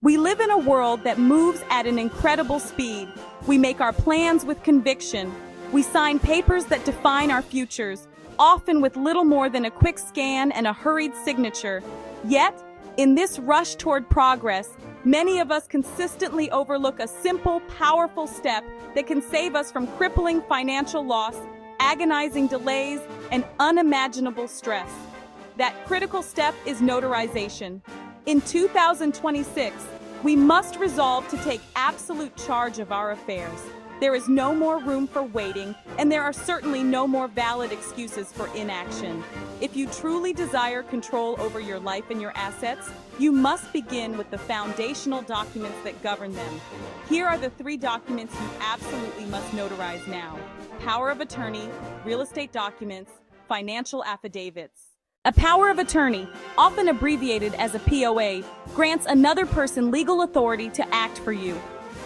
We live in a world that moves at an incredible speed. We make our plans with conviction. We sign papers that define our futures, often with little more than a quick scan and a hurried signature. Yet, in this rush toward progress, many of us consistently overlook a simple, powerful step that can save us from crippling financial loss, agonizing delays, and unimaginable stress. That critical step is notarization. In 2026, we must resolve to take absolute charge of our affairs. There is no more room for waiting, and there are certainly no more valid excuses for inaction. If you truly desire control over your life and your assets, you must begin with the foundational documents that govern them. Here are the 3 documents you absolutely must notarize now: power of attorney, real estate documents, financial affidavits. A power of attorney, often abbreviated as a POA, grants another person legal authority to act for you.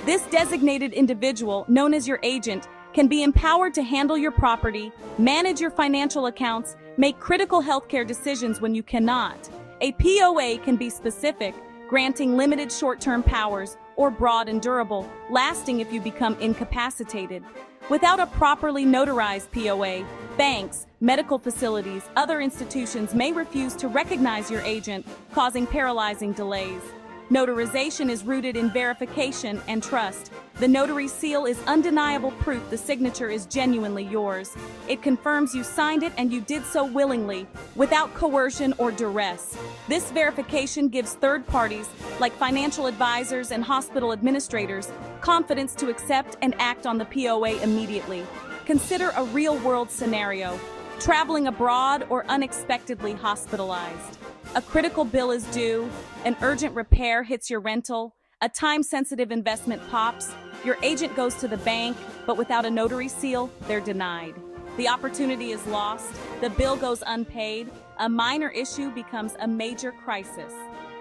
This designated individual, known as your agent, can be empowered to handle your property, manage your financial accounts, make critical healthcare decisions when you cannot. A POA can be specific, granting limited short-term powers, or broad and durable, lasting if you become incapacitated. Without a properly notarized POA, banks, medical facilities, other institutions may refuse to recognize your agent, causing paralyzing delays. Notarization is rooted in verification and trust. The notary seal is undeniable proof the signature is genuinely yours. It confirms you signed it and you did so willingly, without coercion or duress. This verification gives third parties, like financial advisors and hospital administrators, confidence to accept and act on the POA immediately. Consider a real-world scenario: traveling abroad or unexpectedly hospitalized. A critical bill is due, an urgent repair hits your rental, a time-sensitive investment pops, your agent goes to the bank, but without a notary seal, they're denied. The opportunity is lost, the bill goes unpaid, a minor issue becomes a major crisis.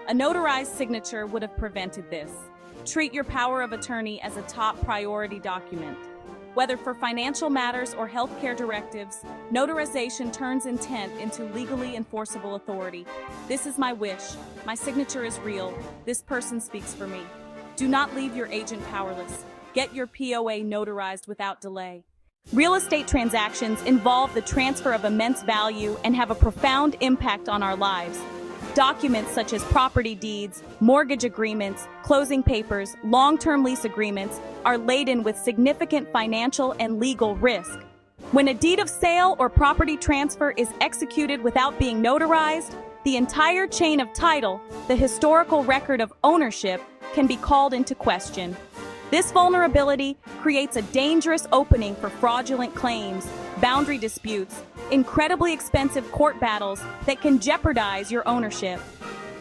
A notarized signature would have prevented this. Treat your power of attorney as a top priority document. Whether for financial matters or healthcare directives, notarization turns intent into legally enforceable authority. This is my wish. My signature is real. This person speaks for me. Do not leave your agent powerless. Get your POA notarized without delay. Real estate transactions involve the transfer of immense value and have a profound impact on our lives. Documents such as property deeds, mortgage agreements, closing papers, long-term lease agreements are laden with significant financial and legal risk. When a deed of sale or property transfer is executed without being notarized, the entire chain of title, the historical record of ownership, can be called into question. This vulnerability creates a dangerous opening for fraudulent claims, boundary disputes, incredibly expensive court battles that can jeopardize your ownership.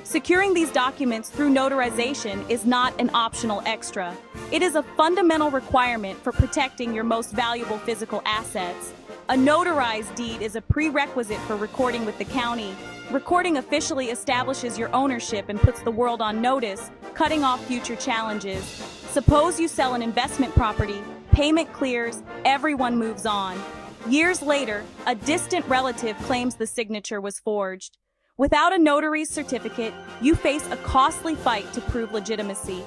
Securing these documents through notarization is not an optional extra. It is a fundamental requirement for protecting your most valuable physical assets. A notarized deed is a prerequisite for recording with the county. Recording officially establishes your ownership and puts the world on notice, cutting off future challenges. Suppose you sell an investment property, payment clears, everyone moves on. Years later, a distant relative claims the signature was forged. Without a notary's certificate, you face a costly fight to prove legitimacy.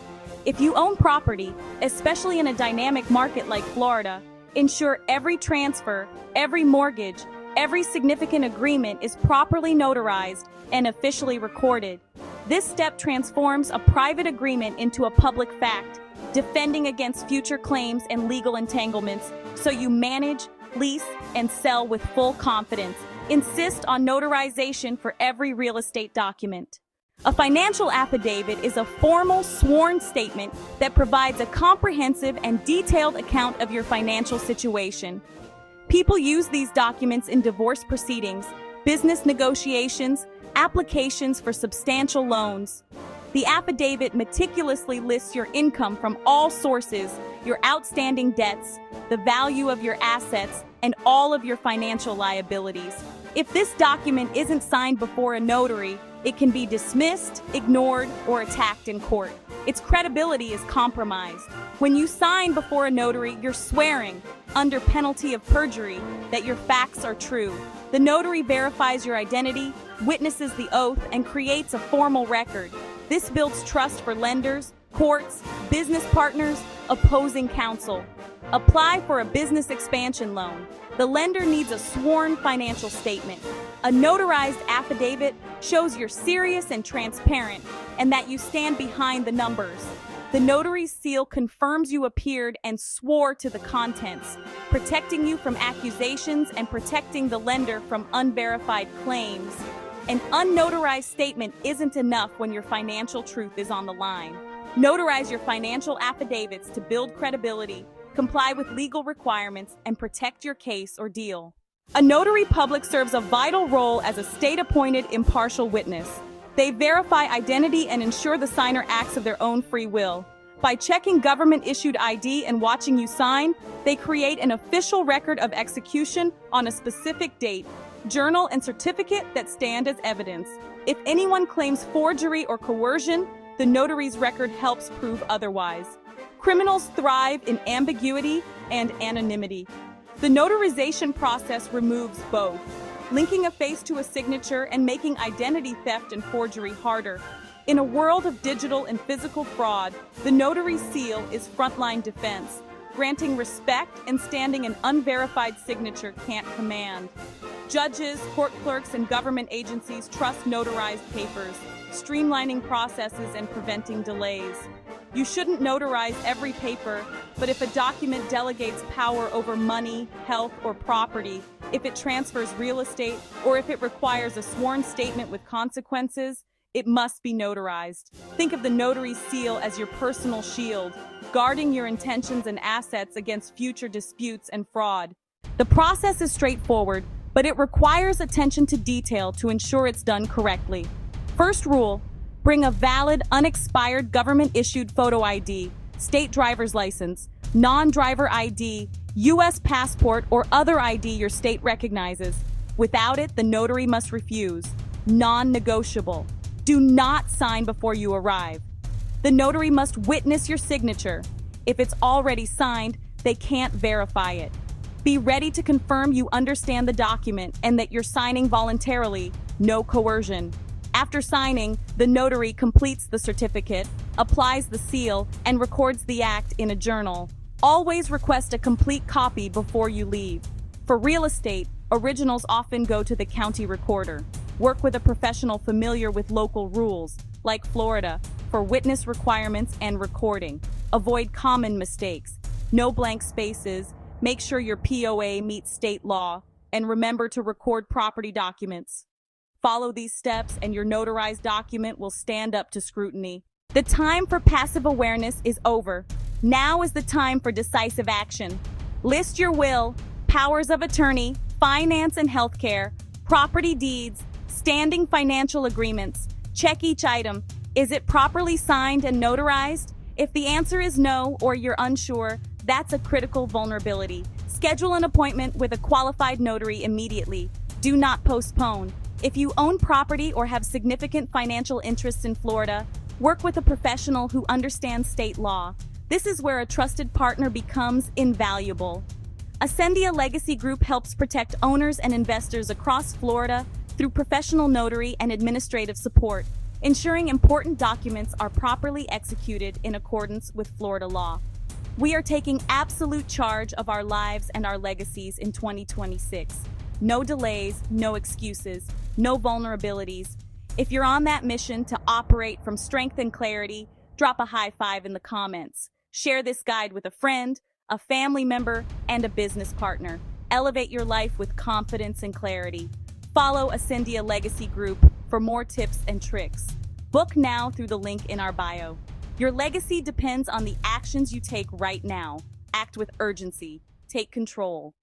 If you own property, especially in a dynamic market like Florida, ensure every transfer, every mortgage, every significant agreement is properly notarized and officially recorded. This step transforms a private agreement into a public fact, defending against future claims and legal entanglements, so you manage, lease, and sell with full confidence. Insist on notarization for every real estate document. A financial affidavit is a formal sworn statement that provides a comprehensive and detailed account of your financial situation. People use these documents in divorce proceedings, business negotiations, applications for substantial loans. The affidavit meticulously lists your income from all sources, your outstanding debts, the value of your assets, and all of your financial liabilities. If this document isn't signed before a notary, it can be dismissed, ignored, or attacked in court. Its credibility is compromised. When you sign before a notary, you're swearing, under penalty of perjury, that your facts are true. The notary verifies your identity, witnesses the oath, and creates a formal record. This builds trust for lenders, courts, business partners, opposing counsel. Apply for a business expansion loan. The lender needs a sworn financial statement. A notarized affidavit shows you're serious and transparent and that you stand behind the numbers. The notary's seal confirms you appeared and swore to the contents, protecting you from accusations and protecting the lender from unverified claims. An unnotarized statement isn't enough when your financial truth is on the line. Notarize your financial affidavits to build credibility, comply with legal requirements, and protect your case or deal. A notary public serves a vital role as a state-appointed impartial witness. They verify identity and ensure the signer acts of their own free will. By checking government-issued ID and watching you sign, they create an official record of execution on a specific date, journal and certificate that stand as evidence. If anyone claims forgery or coercion, the notary's record helps prove otherwise. Criminals thrive in ambiguity and anonymity. The notarization process removes both, linking a face to a signature and making identity theft and forgery harder. In a world of digital and physical fraud, the notary seal is frontline defense, granting respect and standing an unverified signature can't command. Judges, court clerks, and government agencies trust notarized papers, streamlining processes and preventing delays. You shouldn't notarize every paper, but if a document delegates power over money, health, or property, if it transfers real estate, or if it requires a sworn statement with consequences, it must be notarized. Think of the notary's seal as your personal shield, guarding your intentions and assets against future disputes and fraud. The process is straightforward, but it requires attention to detail to ensure it's done correctly. First rule: bring a valid, unexpired government-issued photo ID, state driver's license, non-driver ID, U.S. passport, or other ID your state recognizes. Without it, the notary must refuse. Non-negotiable. Do not sign before you arrive. The notary must witness your signature. If it's already signed, they can't verify it. Be ready to confirm you understand the document and that you're signing voluntarily, no coercion. After signing, the notary completes the certificate, applies the seal, and records the act in a journal. Always request a complete copy before you leave. For real estate, originals often go to the county recorder. Work with a professional familiar with local rules, like Florida, for witness requirements and recording. Avoid common mistakes. No blank spaces. Make sure your POA meets state law. And remember to record property documents. Follow these steps and your notarized document will stand up to scrutiny. The time for passive awareness is over. Now is the time for decisive action. List your will, powers of attorney, finance and healthcare, property deeds, standing financial agreements. Check each item. Is it properly signed and notarized? If the answer is no or you're unsure, that's a critical vulnerability. Schedule an appointment with a qualified notary immediately. Do not postpone. If you own property or have significant financial interests in Florida, work with a professional who understands state law. This is where a trusted partner becomes invaluable. Ascendia Legacy Group helps protect owners and investors across Florida through professional notary and administrative support, ensuring important documents are properly executed in accordance with Florida law. We are taking absolute charge of our lives and our legacies in 2026. No delays, no excuses, no vulnerabilities. If you're on that mission to operate from strength and clarity, drop a high five in the comments. Share this guide with a friend, a family member, and a business partner. Elevate your life with confidence and clarity. Follow Ascendia Legacy Group for more tips and tricks. Book now through the link in our bio. Your legacy depends on the actions you take right now. Act with urgency. Take control.